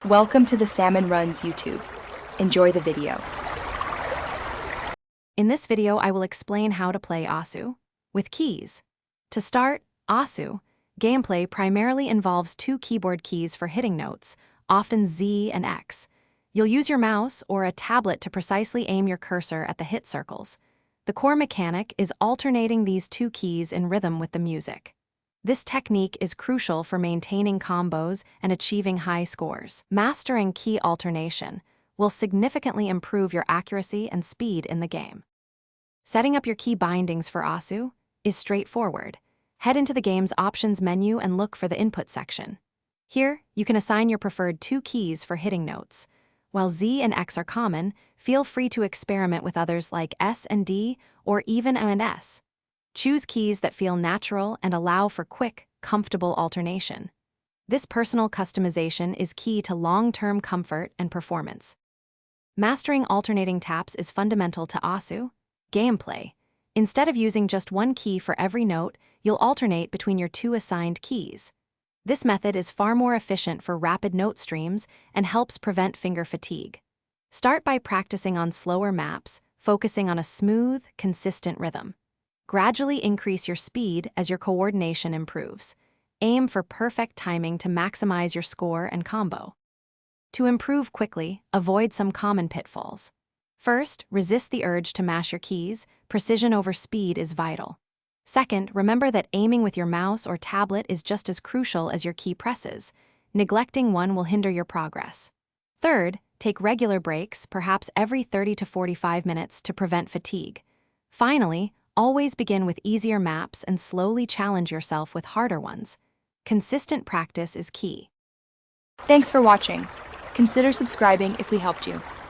Welcome to the Salmon Runs YouTube. Enjoy the video. In this video, I will explain how to play Asu with keys. To start, Asu gameplay primarily involves two keyboard keys for hitting notes, often Z and X. You'll use your mouse or a tablet to precisely aim your cursor at the hit circles. The core mechanic is alternating these two keys in rhythm with the music. This technique is crucial for maintaining combos and achieving high scores. Mastering key alternation will significantly improve your accuracy and speed in the game. Setting up your key bindings for Asu is straightforward. Head into the game's options menu and look for the input section. Here, you can assign your preferred two keys for hitting notes. While Z and X are common, feel free to experiment with others like S and D or even O and S. Choose keys that feel natural and allow for quick, comfortable alternation. This personal customization is key to long-term comfort and performance. Mastering alternating taps is fundamental to Asu gameplay. Instead of using just one key for every note, you'll alternate between your two assigned keys. This method is far more efficient for rapid note streams and helps prevent finger fatigue. Start by practicing on slower maps, focusing on a smooth, consistent rhythm. Gradually increase your speed as your coordination improves. Aim for perfect timing to maximize your score and combo. To improve quickly, avoid some common pitfalls. First, resist the urge to mash your keys. Precision over speed is vital. Second, remember that aiming with your mouse or tablet is just as crucial as your key presses. Neglecting one will hinder your progress. Third, take regular breaks, perhaps every 30 to 45 minutes, to prevent fatigue. Finally, always begin with easier maps and slowly challenge yourself with harder ones. Consistent practice is key. Thanks for watching. Consider subscribing if we helped you.